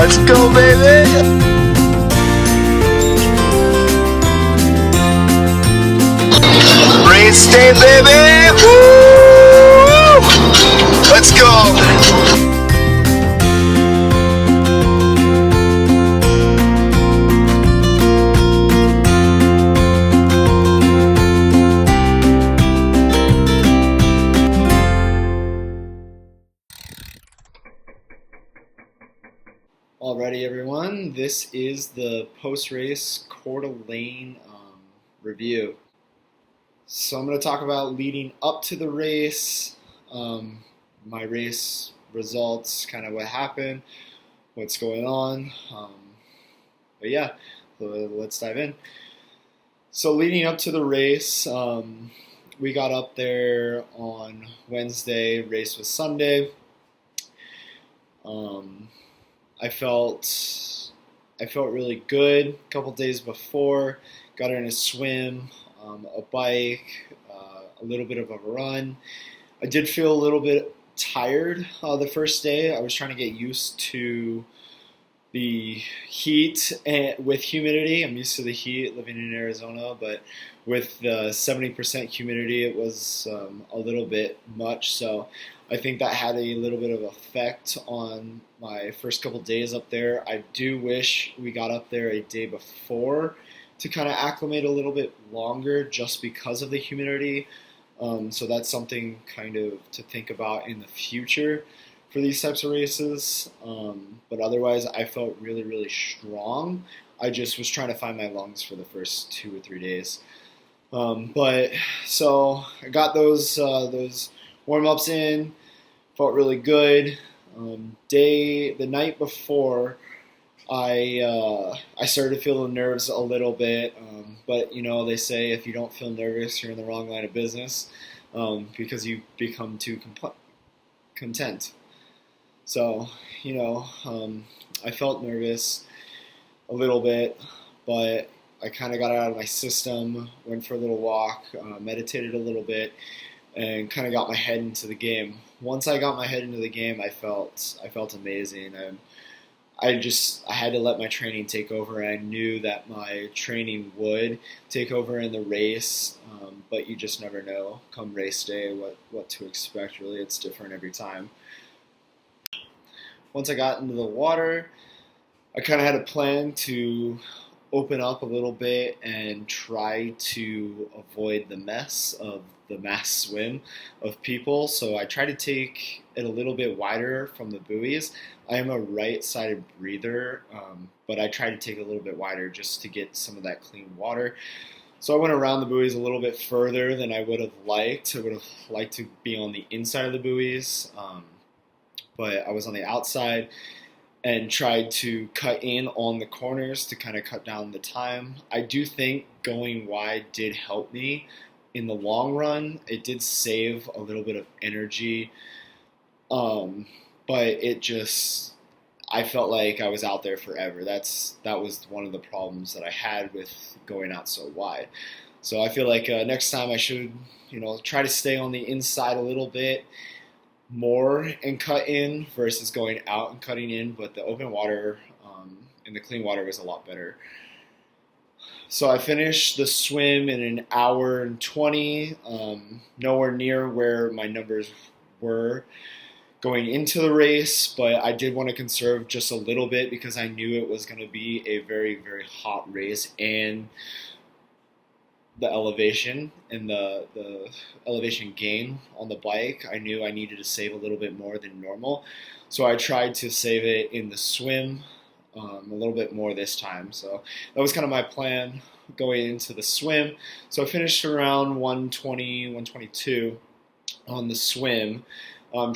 Let's go, baby! Race day, baby! Woo! Let's go! Alrighty, everyone, this is the post-race Coeur d'Alene review. So I'm going to talk about leading up to the race, my race results, kind of what happened, what's going on. But yeah, let's dive in. So leading up to the race, we got up there on Wednesday, race was Sunday. I felt really good a couple days before. Got in a swim, a bike, a little bit of a run. I did feel a little bit tired the first day. I was trying to get used to the heat and with humidity. I'm used to the heat living in Arizona, but with the 70% humidity, it was a little bit much. So I think that had a little bit of effect on my first couple days up there. I do wish we got up there a day before to kind of acclimate a little bit longer just because of the humidity. So that's something kind of to think about in the future for these types of races. But otherwise, I felt really, really strong. I just was trying to find my lungs for the first 2 or 3 days. But so I got those warm-ups in, felt really good. The night before, I started to feel the nerves a little bit, but you know, they say if you don't feel nervous, you're in the wrong line of business, because you become too content. So, you know, I felt nervous a little bit, but I kind of got it out of my system, went for a little walk, meditated a little bit, and kind of got my head into the game. Once I got my head into the game, I felt amazing. I had to let my training take over. I knew that my training would take over in the race, but you just never know come race day what to expect. Really, it's different every time. Once I got into the water, I kind of had a plan to open up a little bit and try to avoid the mess of the mass swim of people. So I tried to take it a little bit wider from the buoys. I am a right-sided breather, but I tried to take it a little bit wider just to get some of that clean water. So I went around the buoys a little bit further than I would have liked. I would have liked to be on the inside of the buoys, but I was on the outside and tried to cut in on the corners to kind of cut down the time. I do think going wide did help me in the long run. It did save a little bit of energy, but I felt like I was out there forever. That was one of the problems that I had with going out so wide. So I feel like next time I should, try to stay on the inside a little bit more and cut in versus going out and cutting in. But the open water and the clean water was a lot better. So I finished the swim in an hour and 20, nowhere near where my numbers were going into the race, but I did want to conserve just a little bit because I knew it was going to be a very, very hot race, and the elevation and the elevation gain on the bike, I knew I needed to save a little bit more than normal. So I tried to save it in the swim a little bit more this time. So that was kind of my plan going into the swim. So I finished around 120, 122 on the swim.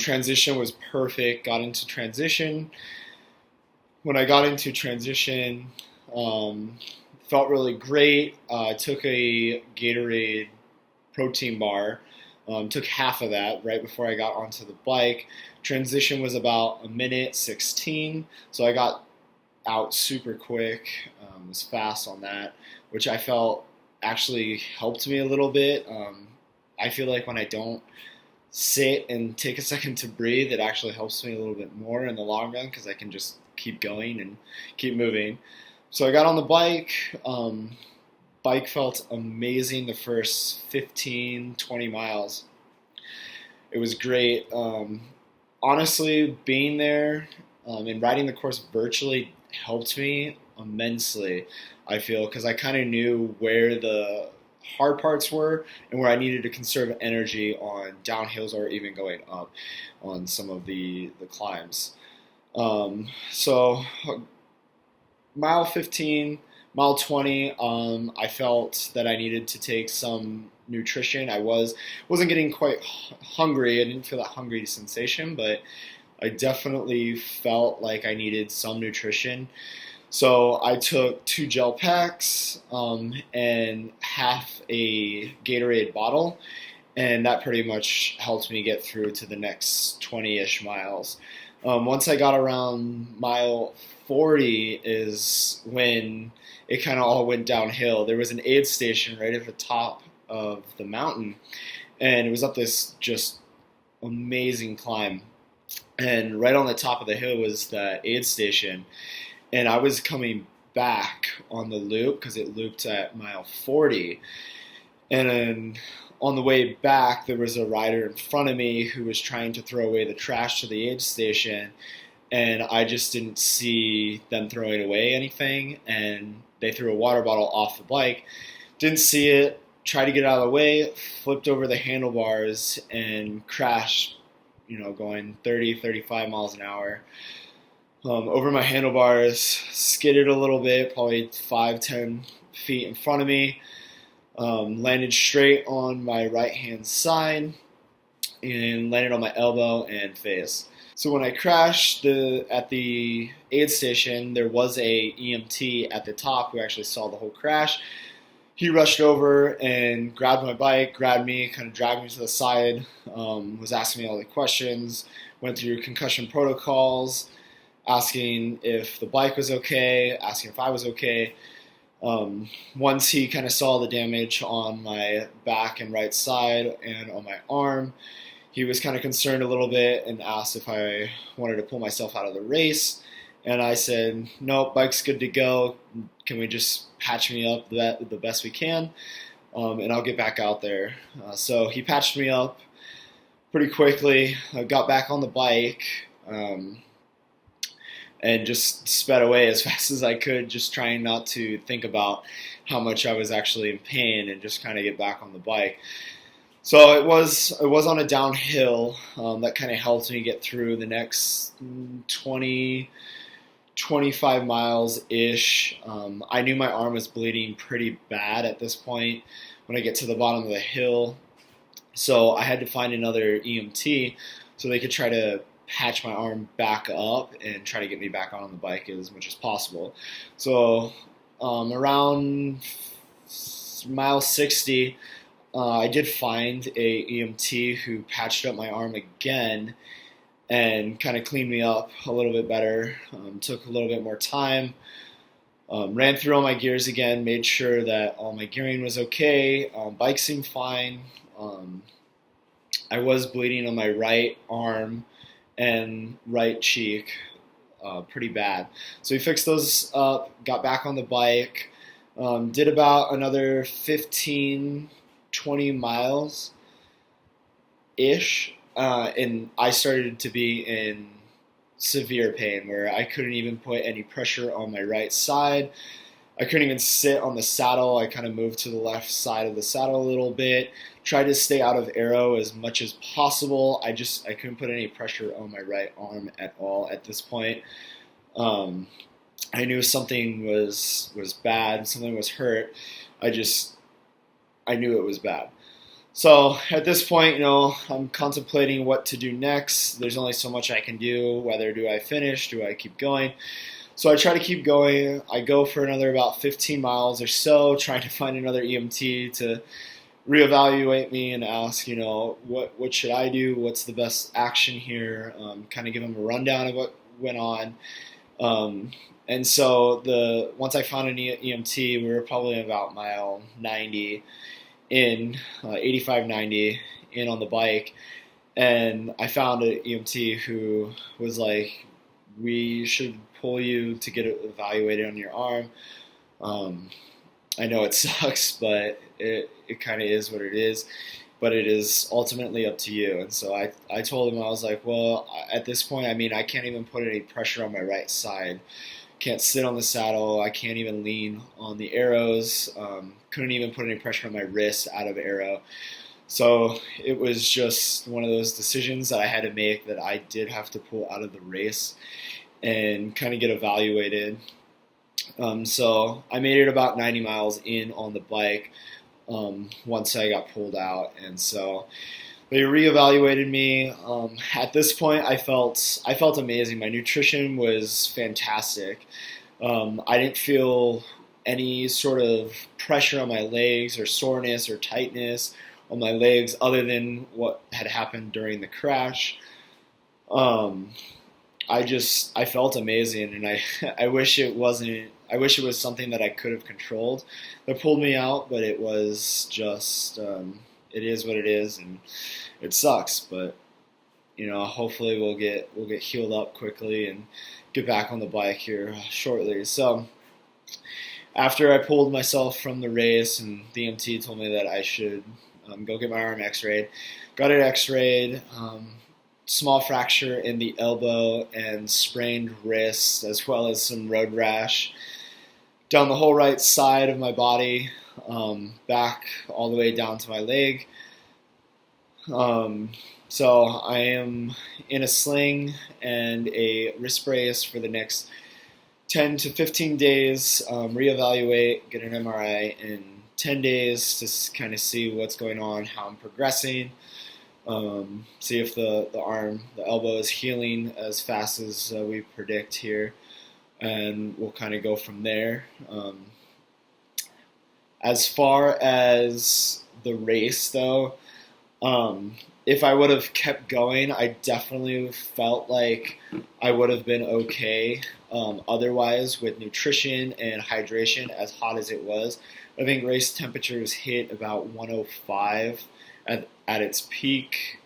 Transition was perfect. Got into transition. When I got into transition, felt really great. Took a Gatorade protein bar. Took half of that right before I got onto the bike. Transition was about 1:16, so I got out super quick. Was fast on that, which I felt actually helped me a little bit. I feel like when I don't sit and take a second to breathe, it actually helps me a little bit more in the long run because I can just keep going and keep moving. So I got on the bike. Bike felt amazing the first 15, 20 miles. It was great. Honestly, being there and riding the course virtually helped me immensely, I feel, because I kind of knew where the hard parts were and where I needed to conserve energy on downhills or even going up on some of the climbs. So mile 15, mile 20, I felt that I needed to take some nutrition. Wasn't getting quite hungry. I didn't feel that hungry sensation, but I definitely felt like I needed some nutrition. So I took 2 gel packs and half a Gatorade bottle, and that pretty much helped me get through to the next 20-ish miles. Once I got around mile 40 is when it kind of all went downhill. There was an aid station right at the top of the mountain, and it was up this just amazing climb. And right on the top of the hill was that aid station. And I was coming back on the loop because it looped at mile 40. And then on the way back, there was a rider in front of me who was trying to throw away the trash to the aid station. And I just didn't see them throwing away anything. And they threw a water bottle off the bike. Didn't see it, tried to get out of the way, flipped over the handlebars and crashed, going 30, 35 miles an hour. Over my handlebars, skidded a little bit, probably 5-10 feet in front of me, landed straight on my right-hand side, and landed on my elbow and face. So when I crashed at the aid station, there was a EMT at the top who actually saw the whole crash. He rushed over and grabbed my bike, grabbed me, kind of dragged me to the side, was asking me all the questions, went through concussion protocols, asking if the bike was okay, asking if I was okay. Once he kind of saw the damage on my back and right side and on my arm, he was kind of concerned a little bit and asked if I wanted to pull myself out of the race. And I said, nope, bike's good to go. Can we just patch me up the best we can? And I'll get back out there. So he patched me up pretty quickly. I got back on the bike. And just sped away as fast as I could, just trying not to think about how much I was actually in pain and just kind of get back on the bike. So it was on a downhill that kind of helped me get through the next 20, 25 miles-ish. I knew my arm was bleeding pretty bad at this point when I get to the bottom of the hill. So I had to find another EMT so they could try to patch my arm back up and try to get me back on the bike as much as possible. So around mile 60, I did find a EMT who patched up my arm again and kind of cleaned me up a little bit better. Took a little bit more time. Ran through all my gears again, made sure that all my gearing was okay. Bike seemed fine. I was bleeding on my right arm and right cheek pretty bad. So we fixed those up, got back on the bike, did about another 15, 20 miles-ish, and I started to be in severe pain where I couldn't even put any pressure on my right side. I couldn't even sit on the saddle. I kind of moved to the left side of the saddle a little bit. Tried to stay out of aero as much as possible. I couldn't put any pressure on my right arm at all at this point. I knew something was bad. Something was hurt. I knew it was bad. So at this point, I'm contemplating what to do next. There's only so much I can do. Whether do I finish? Do I keep going? So I try to keep going. I go for another about 15 miles or so, trying to find another EMT to reevaluate me and ask, what should I do? What's the best action here? Kind of give them a rundown of what went on. And so once I found an EMT, we were probably about mile 90 in, 85, 90 in on the bike. And I found an EMT who was like we should pull you to get evaluated on your arm. I know it sucks, but it kind of is what it is. But it is ultimately up to you. And so I told him, I was like, well, at this point, I mean, I can't even put any pressure on my right side. Can't sit on the saddle. I can't even lean on the arrows. Couldn't even put any pressure on my wrist out of arrow. So it was just one of those decisions that I had to make, that I did have to pull out of the race and kind of get evaluated. So I made it about 90 miles in on the bike once I got pulled out, and so they reevaluated me. At this point, I felt amazing. My nutrition was fantastic. I didn't feel any sort of pressure on my legs or soreness or tightness on my legs, other than what had happened during the crash. I felt amazing, and I wish it wasn't. I wish it was something that I could have controlled that pulled me out, but it was just. It is what it is, and it sucks. But hopefully we'll get healed up quickly and get back on the bike here shortly. So after I pulled myself from the race, and the EMT told me that I should go get my arm X-rayed, got it X-rayed. Small fracture in the elbow and sprained wrist, as well as some road rash down the whole right side of my body, back all the way down to my leg. So I am in a sling and a wrist brace for the next 10 to 15 days, reevaluate, get an MRI in 10 days to kind of see what's going on, how I'm progressing. See if the elbow is healing as fast as we predict here, and we'll kind of go from there. As far as the race, though, if I would have kept going, I definitely felt like I would have been okay. Otherwise, with nutrition and hydration, as hot as it was, I think race temperatures hit about 105 at its peak,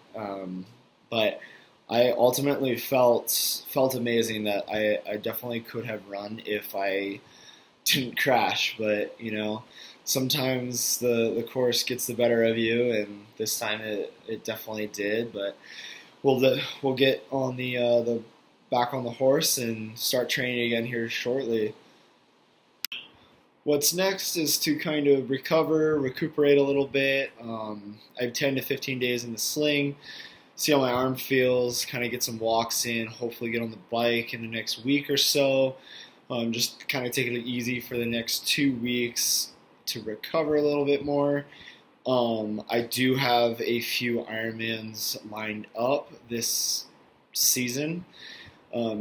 but I ultimately felt amazing that I definitely could have run if I didn't crash. But sometimes the course gets the better of you, and this time it definitely did. But we'll get on the back on the horse and start training again here shortly. What's next is to kind of recuperate a little bit. I have 10 to 15 days in the sling, see how my arm feels, kind of get some walks in, hopefully get on the bike in the next week or so. Just kind of take it easy for the next 2 weeks to recover a little bit more. I do have a few Ironmans lined up this season,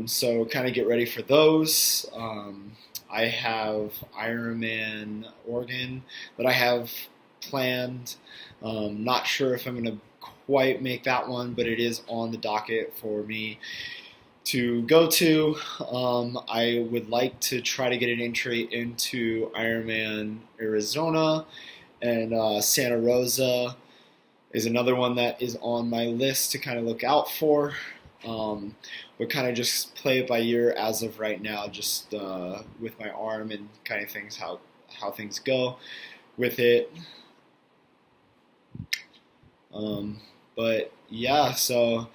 so kind of get ready for those. I have Ironman Oregon that I have planned. Not sure if I'm going to quite make that one, but it is on the docket for me to go to. I would like to try to get an entry into Ironman Arizona, and Santa Rosa is another one that is on my list to kind of look out for. But kind of just play it by ear as of right now, just with my arm and kind of things, how things go with it. But yeah, so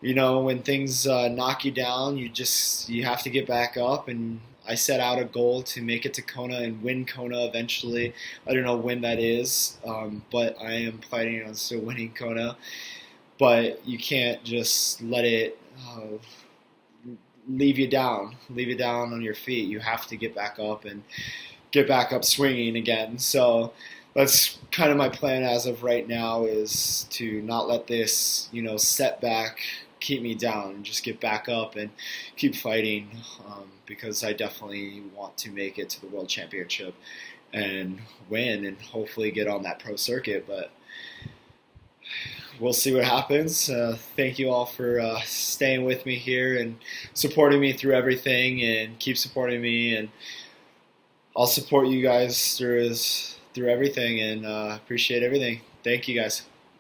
when things knock you down, you have to get back up. And I set out a goal to make it to Kona and win Kona eventually. I don't know when that is, but I am planning on still winning Kona. But you can't just let it leave you down on your feet. You have to get back up and get back up swinging again. So that's kind of my plan as of right now, is to not let this setback keep me down, and just get back up and keep fighting, because I definitely want to make it to the World Championship and win, and hopefully get on that pro circuit. But we'll see what happens. Thank you all for staying with me here and supporting me through everything, and keep supporting me, and I'll support you guys through everything, and appreciate everything. Thank you guys.